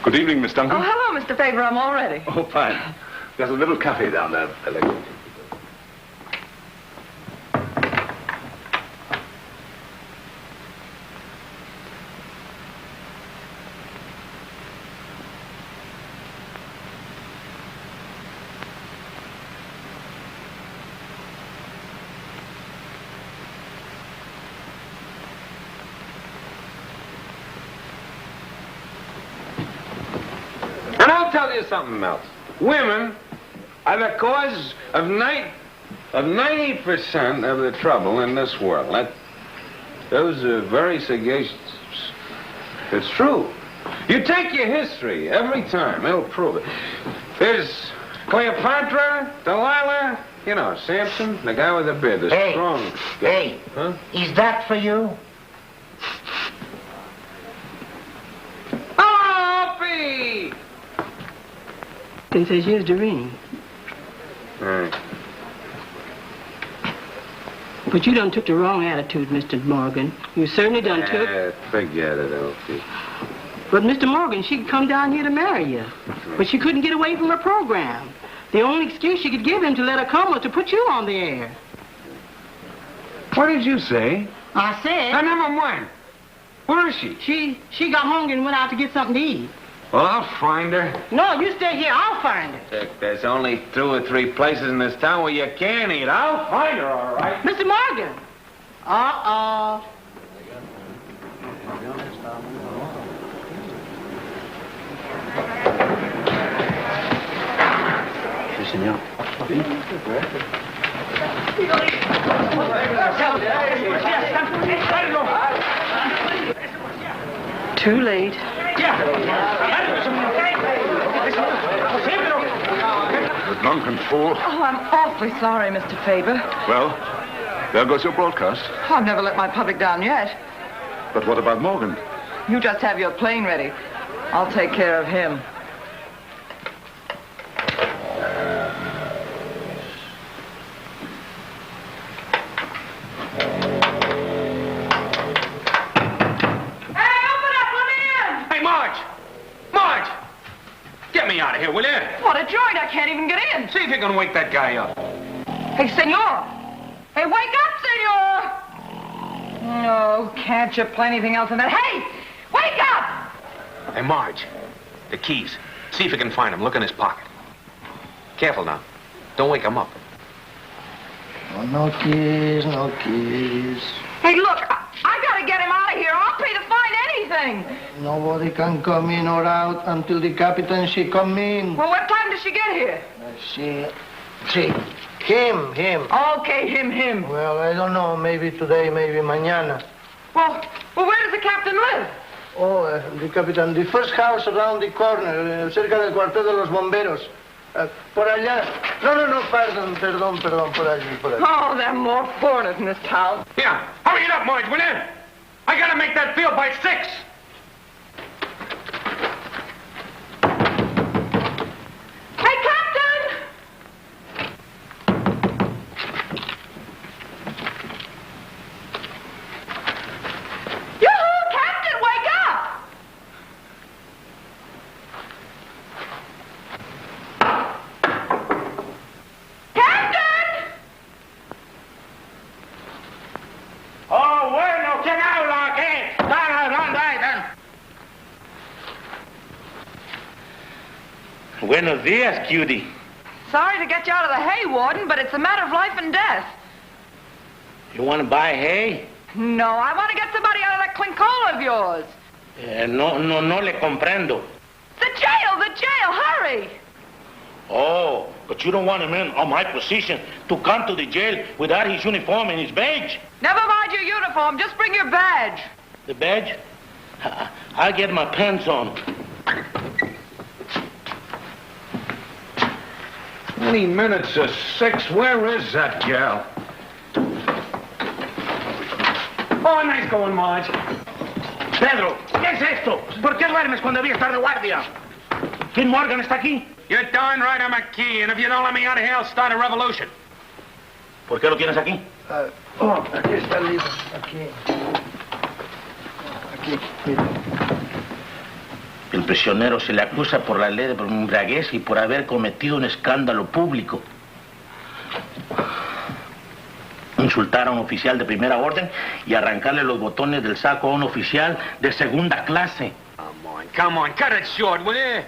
Good evening, Miss Duncan. Oh, hello, Mr. Faber. I'm all ready. Oh, fine. There's a little cafe down there, Ellie. And I'll tell you something else. Women are the cause of 90% of the trouble in this world. Those are very sagacious. It's true. You take your history every time, it'll prove it. There's Cleopatra, Delilah, you know, Samson, the guy with the beard, the strong. Hey, huh? Is that for you? Opie! They says here's the ring. Right. But you done took the wrong attitude, Mr. Morgan. You certainly done took... Forget it, Opie. But, Mr. Morgan, she could come down here to marry you. But she couldn't get away from her program. The only excuse she could give him to let her come was to put you on the air. What did you say? I said... Now, number one, where is she? She got hungry and went out to get something to eat. Well, I'll find her. No, you stay here. I'll find her. Look, there's only 2 or 3 places in this town where you can eat. I'll find her, all right. Mr. Morgan. Uh-oh. Sí, señor. Too late. The drunken fool. Oh, I'm awfully sorry, Mr. Faber. Well, there goes your broadcast. I've never let my public down yet. But what about Morgan? You just have your plane ready. I'll take care of him. Get me out of here, will you? What a joint. I can't even get in. See if you can wake that guy up. Hey, senor. Hey, wake up, senor. No, can't you play anything else than that? Hey, wake up. Hey, Marge, the keys. See if you can find them. Look in his pocket. Careful now. Don't wake him up. Oh, no keys, no keys. Hey, look, I gotta get him out of here. I'll pay to find anything. Nobody can come in or out until the captain she come in. Well, what time does she get here? See, him. Okay, him. Well, I don't know. Maybe today, maybe mañana. Well, where does the captain live? Oh, the captain, the first house around the corner, cerca del cuartel de los bomberos. Por allá. No, perdón, por allí. Oh, there are more foreigners in this town. Yeah, hurry it up, Marge, will you? I gotta make that field by 6. Hey, Captain! Yoo-hoo, Captain, wake up! Oh, bueno, ¿quién habla aquí? Buenos dias, cutie. Sorry to get you out of the hay, Warden, but it's a matter of life and death. You want to buy hay? No, I want to get somebody out of that clinkola of yours. No le comprendo. The jail, hurry! Oh, but you don't want a man on my position to come to the jail without his uniform and his badge. Never mind your uniform, just bring your badge. The badge? I'll get my pants on. 20 minutes to 6. Where is that gal? Oh, nice going, Marge. Pedro, ¿qué es esto? ¿Por qué duermes cuando debía estar de guardia? ¿King Morgan está aquí? You're darn right I'm a key, and if you don't let me out of here, I'll start a revolution. ¿Por qué lo tienes aquí? Aquí está el libro. Aquí, mira. El prisionero se le acusa por la ley de embriaguez y por haber cometido un escándalo público. Insultar a un oficial de primera orden y arrancarle los botones del saco a un oficial de segunda clase. Come on, cut it short, will you?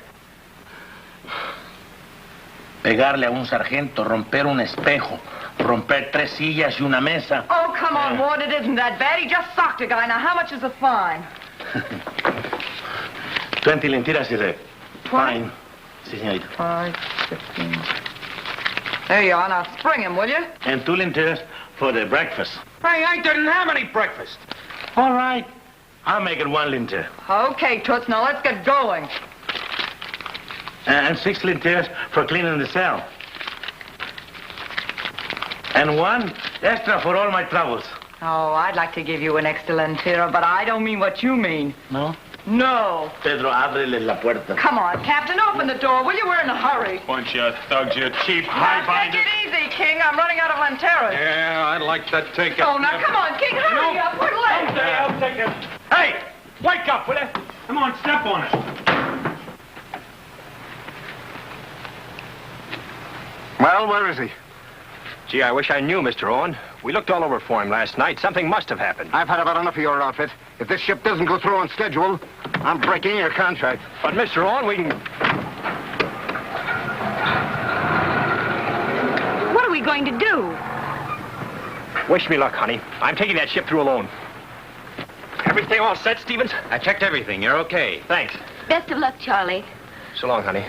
Pegarle a un sargento, romper un espejo, romper 3 sillas y una mesa. Oh, come on, Ward, it isn't that bad. He just socked a guy. Now, how much is the fine? 20 lempiras is a fine. Sí, señorita. 5, 15. There you are. Now, spring him, will you? And 2 lempiras for the breakfast. Hey, I didn't have any breakfast. All right. I'll make it 1 lempira. Okay, Toots, now let's get going. And 6 lempiras for cleaning the cell. And 1 extra for all my troubles. Oh, I'd like to give you an extra lentira, but I don't mean what you mean. No? No. Pedro, ábrele la puerta. Come on, Captain, open the door, will you? We're in a hurry. Bunch of thugs, you cheap Now, high-binders. take it easy, King. I'm running out of lenteras. Yeah, I'd like to take it. Oh, now, come on, King, hurry up. We're late. Okay, I'll take it. Hey, wake up, will you? Come on, step on it. Well, where is he? Gee, I wish I knew, Mr. Owen. We looked all over for him last night. Something must have happened. I've had about enough of your outfit. If this ship doesn't go through on schedule, I'm breaking your contract. But, Mr. Owen, we can... What are we going to do? Wish me luck, honey. I'm taking that ship through alone. Everything all set, Stevens? I checked everything. You're okay. Thanks. Best of luck, Charlie. So long, honey.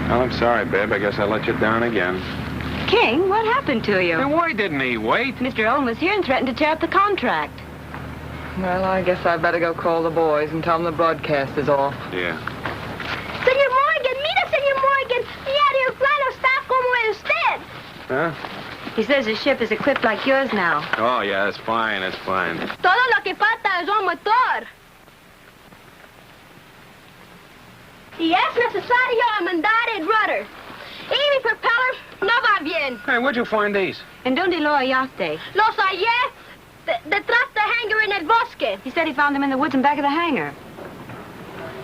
I'm sorry, babe. I guess I let you down again. King, what happened to you? Then why didn't he wait? Mr. Owen was here and threatened to tear up the contract. Well, I guess I'd better go call the boys and tell them the broadcast is off. Yeah. Señor Morgan, mira, Señor Morgan. Mi aeroplano está como usted. Huh? He says his ship is equipped like yours now. Oh, yeah, it's fine. It's fine. Todo lo que falta es un motor. Y es necesario amendar el rudder. Y mi propeller no va bien. Hey, where'd you find these? And ¿dónde lo hallaste? Los hallé detrás del hangar en el bosque. He said he found them in the woods in back of the hangar.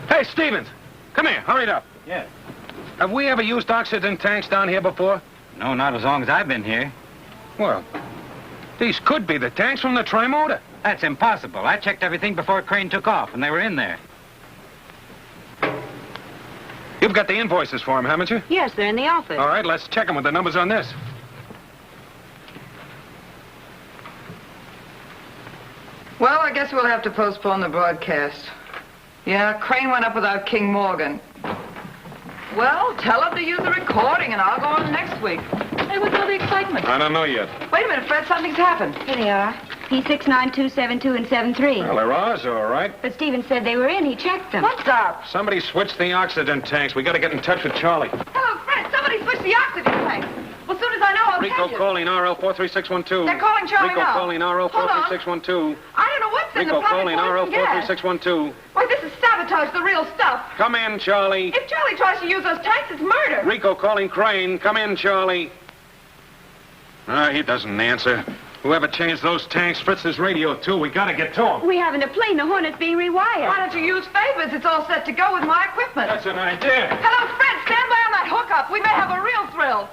Hey, Stevens, come here. Hurry it up. Yeah. Have we ever used oxygen tanks down here before? No, not as long as I've been here. Well, these could be the tanks from the trimotor. That's impossible. I checked everything before Crane took off, and they were in there. You've got the invoices for them, haven't you? Yes, they're in the office. All right, let's check them with the numbers on this. Well, I guess we'll have to postpone the broadcast. Yeah, Crane went up without King Morgan. Well, tell him to use the recording, and I'll go on next week. Hey, what's all the excitement? I don't know yet. Wait a minute, Fred, something's happened. Here they are. P69272 and 73. Well, they're ours, all right. But Stevens said they were in. He checked them. What's up? Somebody switched the oxygen tanks. We got to get in touch with Charlie. Hello, Fred. Somebody switched the oxygen tank. Well, as soon as I know, I'll Rico calling RL 43612. They're calling Charlie Rico now. calling RL 43612. I don't know what's in the Rico plug. calling RL 43612. Why, this is sabotage, the real stuff. Come in, Charlie. If Charlie tries to use those tanks, it's murder. Rico calling Crane. Come in, Charlie. He doesn't answer. Whoever changed those tanks, Fritz's radio, too. We gotta get to him. We haven't a plane. The Hornet's being rewired. Why don't you use Faber's? It's all set to go with my equipment. That's an idea. Hello, Fred. Stand by on that hookup. We may have a real thrill.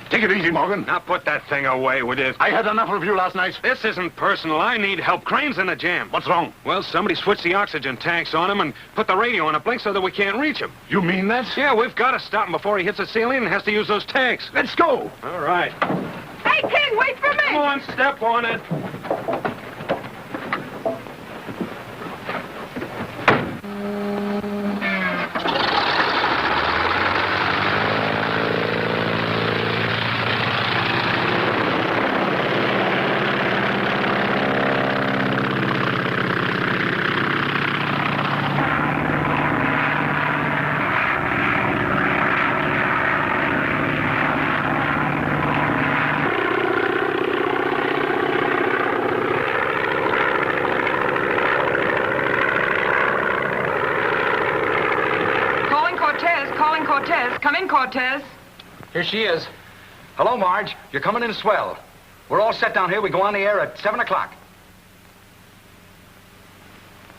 Take it easy, Morgan. Now put that thing away, would you? I had enough of you last night. This isn't personal. I need help. Crane's in a jam. What's wrong? Well, somebody switched the oxygen tanks on him and put the radio on a blink so that we can't reach him. You mean that? Yeah, we've got to stop him before he hits the ceiling and has to use those tanks. Let's go. All right. Hey, King, wait for me. Come on, step on it. Come in, Cortez. Here she is. Hello, Marge. You're coming in swell. We're all set down here. We go on the air at 7 o'clock.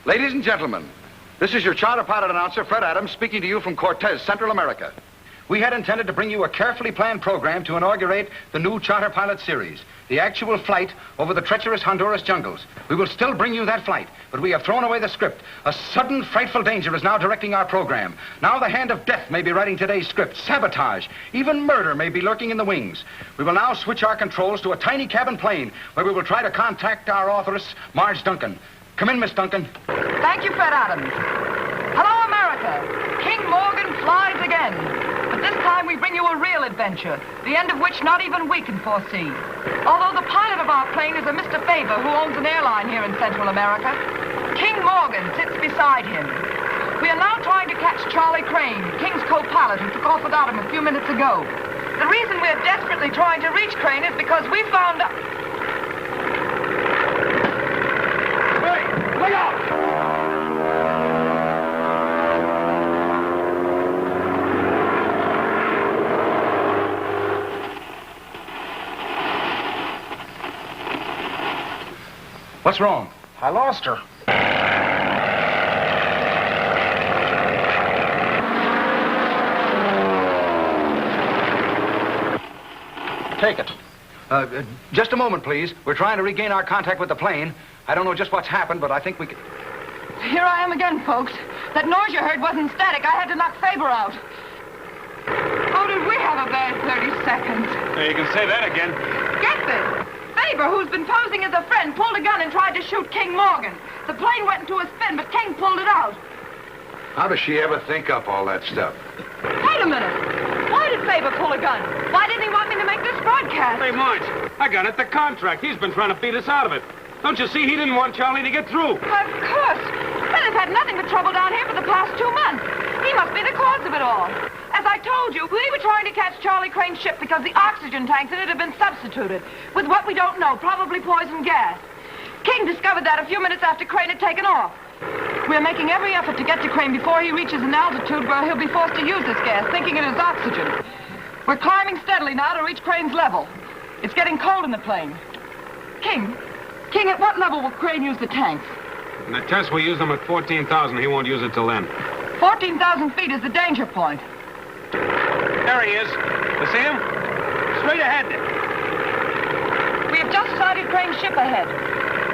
Ladies and gentlemen, this is your charter pilot announcer, Fred Adams, speaking to you from Cortez, Central America. We had intended to bring you a carefully planned program to inaugurate the new charter pilot series, the actual flight over the treacherous Honduras jungles. We will still bring you that flight, but we have thrown away the script. A sudden, frightful danger is now directing our program. Now the hand of death may be writing today's script. Sabotage, even murder may be lurking in the wings. We will now switch our controls to a tiny cabin plane where we will try to contact our authoress, Marge Duncan. Come in, Miss Duncan. Thank you, Fred Adams. Hello, America. King Morgan flies again. But this time we bring you a real adventure, the end of which not even we can foresee. Although the pilot of our plane is a Mr. Faber who owns an airline here in Central America, King Morgan sits beside him. We are now trying to catch Charlie Crane, King's co-pilot, who took off without him a few minutes ago. The reason we're desperately trying to reach Crane is because we found out... Hey, look out! What's wrong? I lost her. Take it. Just a moment, please. We're trying to regain our contact with the plane. I don't know just what's happened, but I think we can... Here I am again, folks. That noise you heard wasn't static. I had to knock Faber out. Oh, did we have a bad 30 seconds. Hey, you can say that again. Get this. Faber, who's been posing as a friend, pulled a gun and tried to shoot King Morgan. The plane went into a spin, but King pulled it out. How does she ever think up all that stuff? Wait a minute. Why did Faber pull a gun? Why didn't he want me to make this broadcast? Hey, Marge, I got it, the contract. He's been trying to beat us out of it. Don't you see he didn't want Charlie to get through? Of course. Well, they've had nothing but trouble down here for the past 2 months. He must be the cause of it all. As I told you, we were trying to catch Charlie Crane's ship because the oxygen tanks in it have been substituted with what we don't know, probably poison gas. King discovered that a few minutes after Crane had taken off. We're making every effort to get to Crane before he reaches an altitude where he'll be forced to use this gas, thinking it is oxygen. We're climbing steadily now to reach Crane's level. It's getting cold in the plane. King, at what level will Crane use the tanks? In the test, we use them at 14,000. He won't use it till then. 14,000 feet is the danger point. There he is. You see him? Straight ahead. We have just sighted Crane's ship ahead.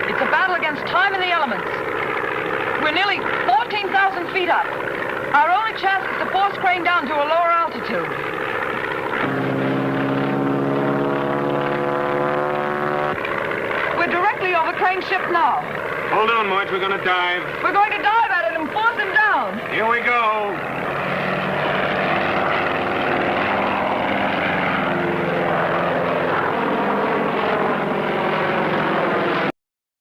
It's a battle against time and the elements. We're nearly 14,000 feet up. Our only chance is to force Crane down to a lower altitude. We're directly over Crane's ship now. Hold on, Marge. We're going to dive. We're going to dive at it and force him down. Here we go.